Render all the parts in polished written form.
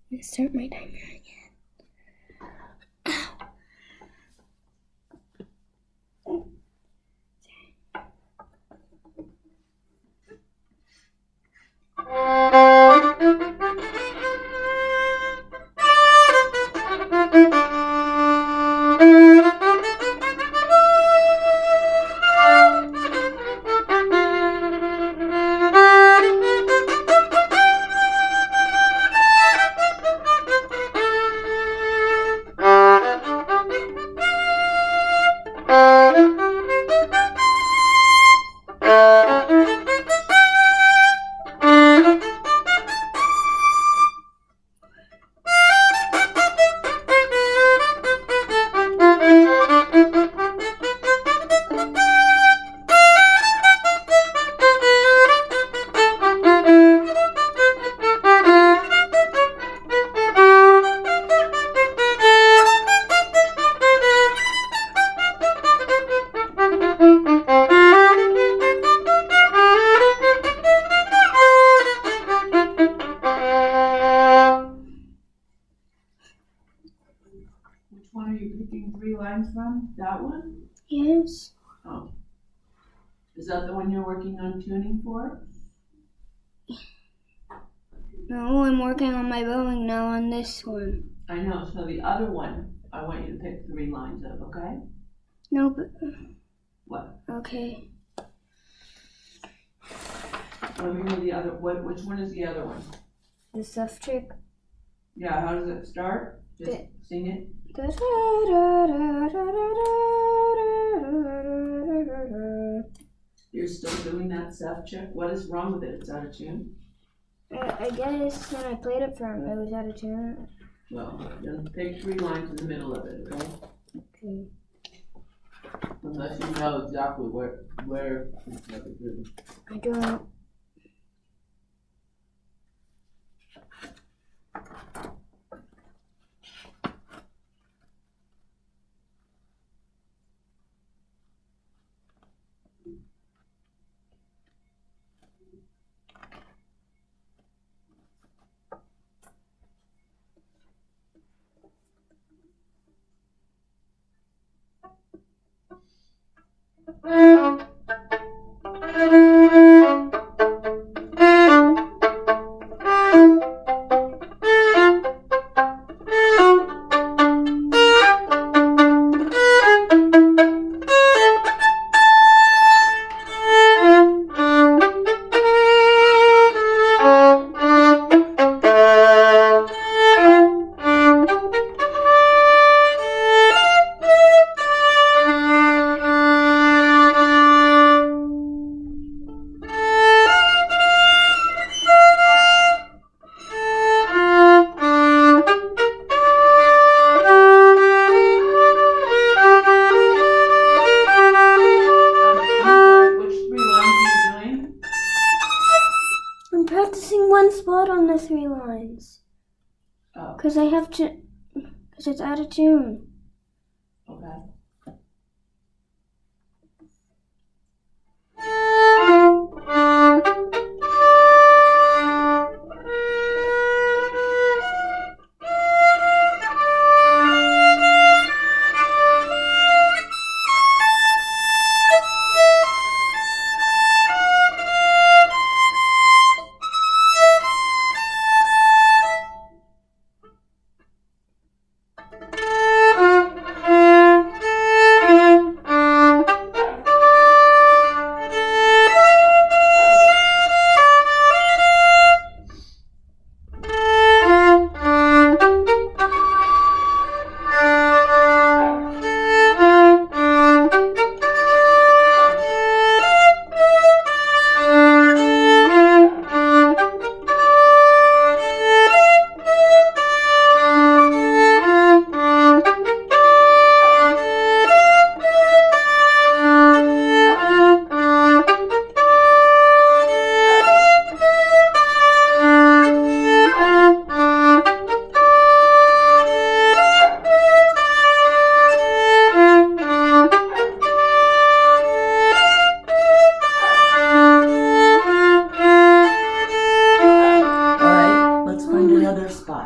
I'm gonna start my timer again. Which one are you picking 3 lines from? That one? Yes. Oh. Is that the one you're working on tuning for? No, I'm working on my bowing now on this one. I know, so the other one, I want you to pick 3 lines of, okay? No, but... What? Okay. Let me know the other, which one is the other one? The stuff trick. Yeah, how does it start? Just sing it. You're still doing that stuff check? What is wrong with it? It's out of tune? I guess when I played it for him, it was out of tune. Well, then pick 3 lines in the middle of it, okay? Okay. Unless you know exactly where it's never good. I don't. I'm practicing one spot on the 3 lines. Oh. Because I have to, because it's out of tune. Okay.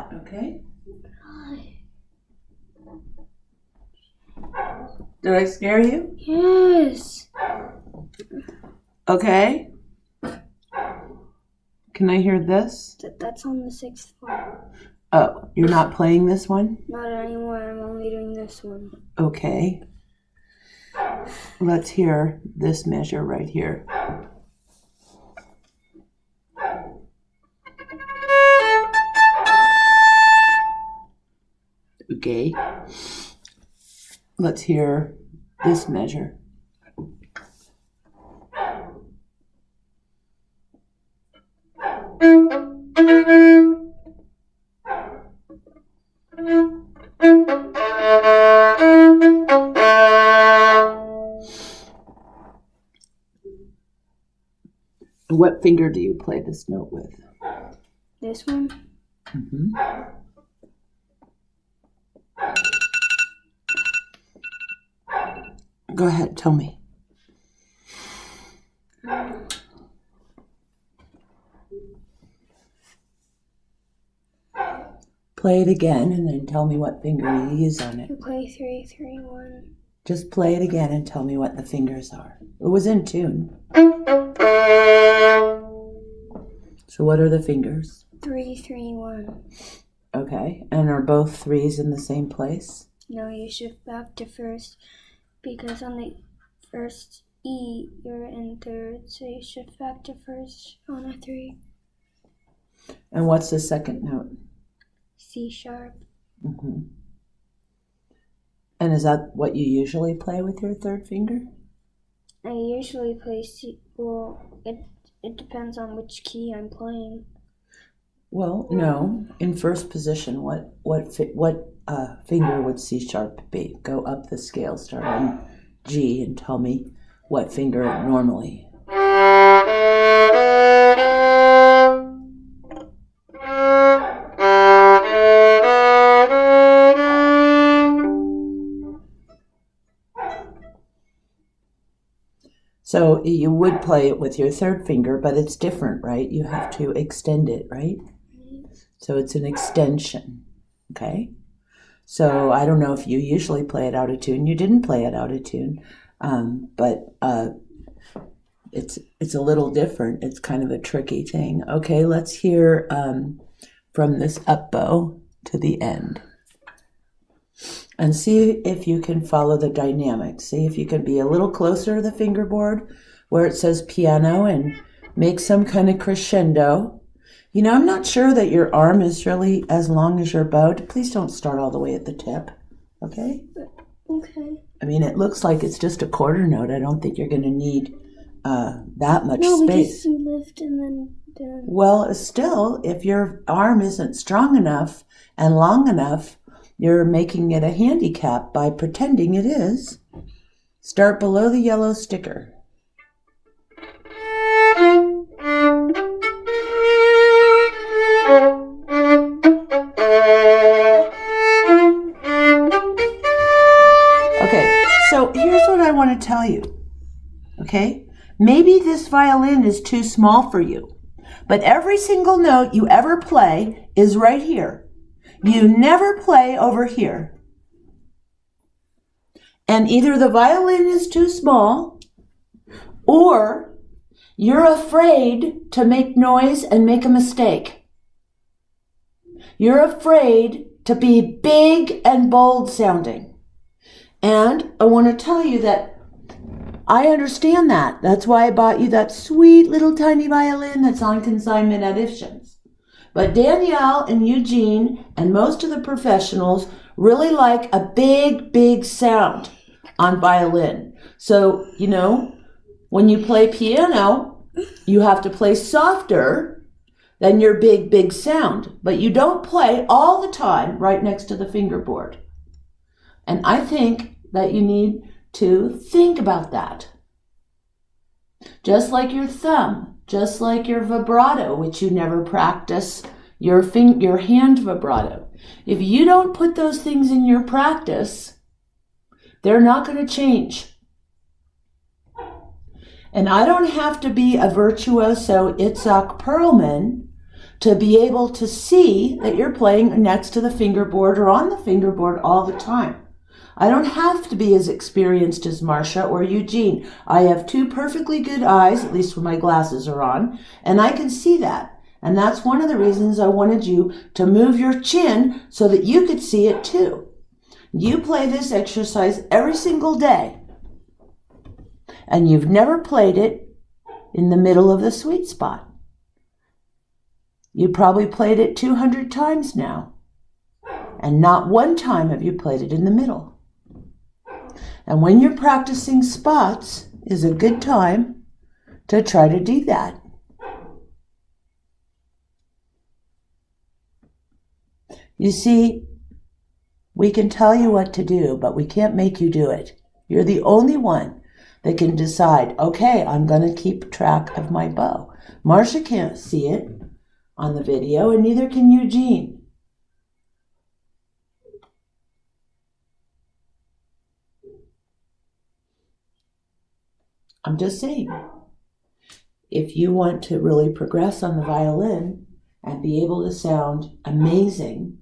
spot, okay? Did I scare you? Yes. Okay. Can I hear this? That's on the 6th one. Oh, you're not playing this one? Not anymore. I'm only doing this one. Okay. Let's hear this measure right here. Okay. Let's hear this measure. What finger do you play this note with? This one? Mm-hmm. Go ahead, tell me. Play it again and then tell me what finger you use on it. You play 3, 3, 1. Just play it again and tell me what the fingers are. It was in tune. So what are the fingers? 3, 3, 1. Okay, and are both threes in the same place? No, you shift back to first because on the first E, you're in third, so you shift back to first on a 3. And what's the second note? C sharp. Mm-hmm. And is that what you usually play with your third finger? I usually play C. Well, it depends on which key I'm playing. Well, no. In first position, what finger would C sharp be? Go up the scale, start on G, and tell me what finger normally. So you would play it with your third finger, but it's different, right? You have to extend it, right? So it's an extension, okay? So I don't know if you usually play it out of tune. You didn't play it out of tune, but it's a little different. It's kind of a tricky thing. Okay, let's hear from this up bow to the end. And see if you can follow the dynamics. See if you can be a little closer to the fingerboard where it says piano and make some kind of crescendo. You know, I'm not sure that your arm is really as long as your bow. Please don't start all the way at the tip, okay? Okay. I mean, it looks like it's just a quarter note. I don't think you're going to need that much No, space. because you lift and then down. Well, still, if your arm isn't strong enough and long enough, you're making it a handicap by pretending it is. Start below the yellow sticker. Okay, so here's what I want to tell you. Okay? Maybe this violin is too small for you, but every single note you ever play is right here. You never play over here. And either the violin is too small or you're afraid to make noise and make a mistake. You're afraid to be big and bold sounding. And I want to tell you that I understand that. That's why I bought you that sweet little tiny violin that's on consignment at Ifshin's. But Danielle and Eugene and most of the professionals really like a big, big sound on violin. So, you know, when you play piano, you have to play softer than your big, big sound. But you don't play all the time right next to the fingerboard. And I think that you need to think about that. Just like your thumb, just like your vibrato, which you never practice, your hand vibrato. If you don't put those things in your practice, they're not going to change. And I don't have to be a virtuoso Itzhak Perlman to be able to see that you're playing next to the fingerboard or on the fingerboard all the time. I don't have to be as experienced as Marcia or Eugene. I have two perfectly good eyes, at least when my glasses are on, and I can see that. And that's one of the reasons I wanted you to move your chin so that you could see it too. You play this exercise every single day, and you've never played it in the middle of the sweet spot. You probably played it 200 times now, and not one time have you played it in the middle. And when you're practicing spots is a good time to try to do that. You see, we can tell you what to do, but we can't make you do it. You're the only one that can decide, okay, I'm going to keep track of my bow. Marcia can't see it on the video, and neither can Eugene. I'm just saying, if you want to really progress on the violin and be able to sound amazing,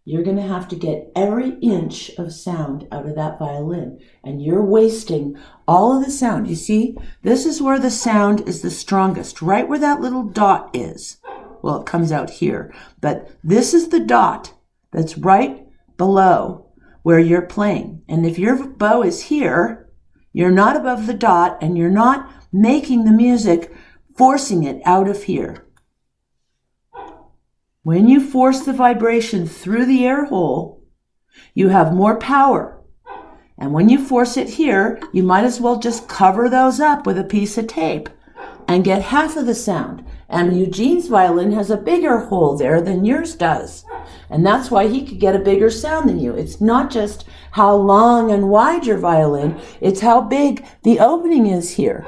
you're going to have to get every inch of sound out of that violin. And you're wasting all of the sound. You see, this is where the sound is the strongest, right where that little dot is. Well, it comes out here. But this is the dot that's right below where you're playing. And if your bow is here, you're not above the dot, and you're not making the music, forcing it out of here. When you force the vibration through the air hole, you have more power. And when you force it here, you might as well just cover those up with a piece of tape and get half of the sound. And Eugene's violin has a bigger hole there than yours does. And that's why he could get a bigger sound than you. It's not just how long and wide your violin, it's how big the opening is here.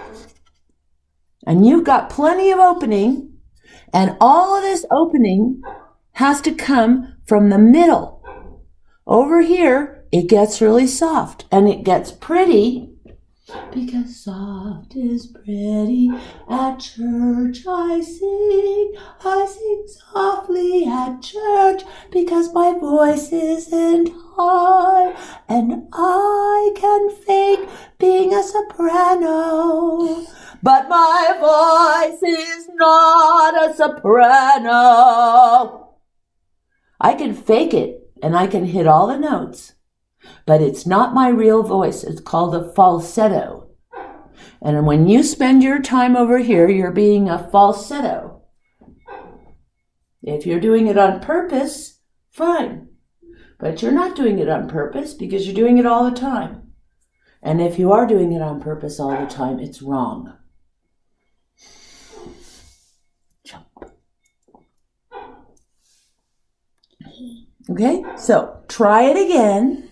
And you've got plenty of opening, and all of this opening has to come from the middle. Over here, it gets really soft, and it gets pretty, because soft is pretty. At church I sing softly at church, because my voice isn't high, and I can fake being a soprano. But my voice is not a soprano. I can fake it, and I can hit all the notes, but it's not my real voice. It's called a falsetto. And when you spend your time over here, you're being a falsetto. If you're doing it on purpose, fine. But you're not doing it on purpose because you're doing it all the time. And if you are doing it on purpose all the time, it's wrong. Okay, so try it again.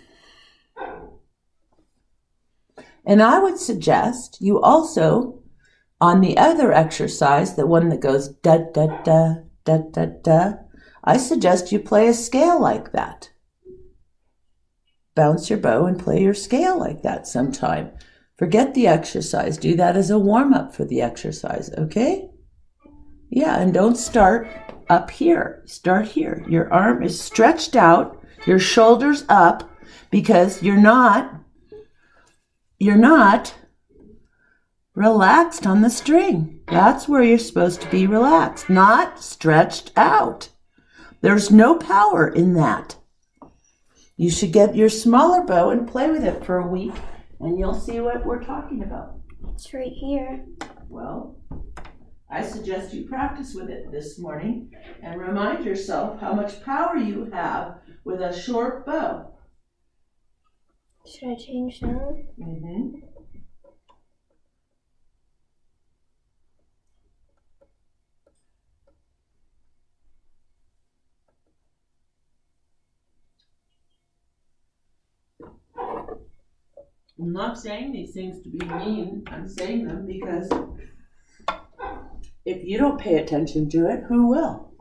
And I would suggest you also, on the other exercise, the one that goes da da da da da da, I suggest you play a scale like that. Bounce your bow and play your scale like that sometime. Forget the exercise. Do that as a warm-up for the exercise, okay? Yeah, and don't start up here. Start here. Your arm is stretched out, your shoulders up, because you're not relaxed on the string. That's where you're supposed to be relaxed, not stretched out. There's no power in that. You should get your smaller bow and play with it for a week, and you'll see what we're talking about. It's right here. Well, I suggest you practice with it this morning and remind yourself how much power you have with a short bow. Should I change now? Mm-hmm. I'm not saying these things to be mean. I'm saying them because if you don't pay attention to it, who will?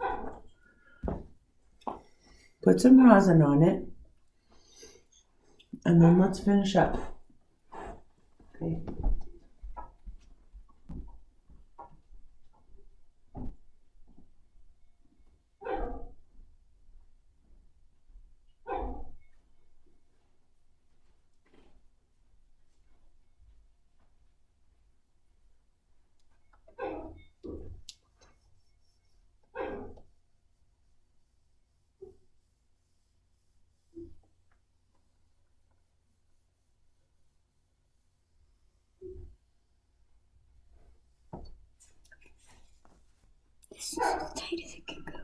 Put some rosin on it, and then let's finish up. Okay. This is as tight as it can go.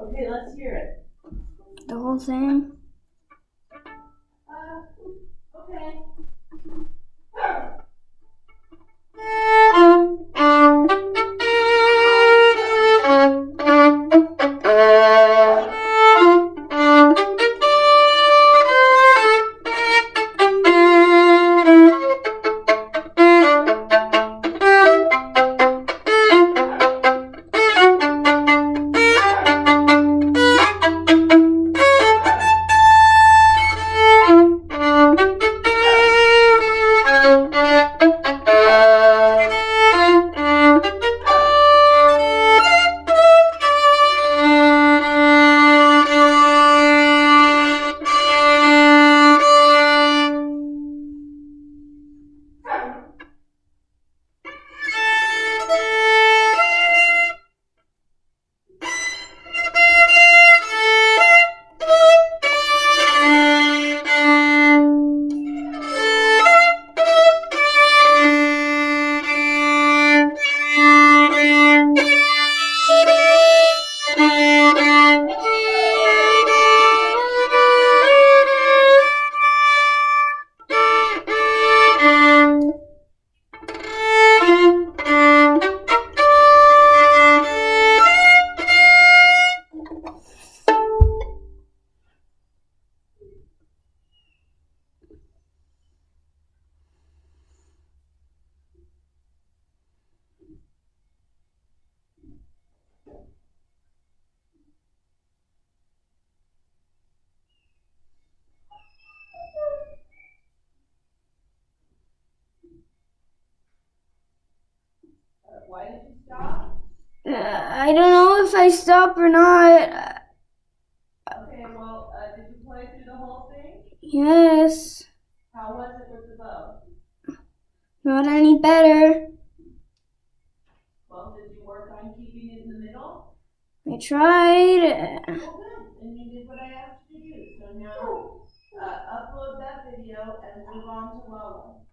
Okay, let's hear it. The whole thing. Okay. Why did you stop? I don't know if I stop or not. Okay, well, did you play through the whole thing? Yes. How was it with the bow? Not any better. Well, did you work on keeping it in the middle? I tried. Well, good. And you did what I asked you to do. So now, upload that video and move on to Lala.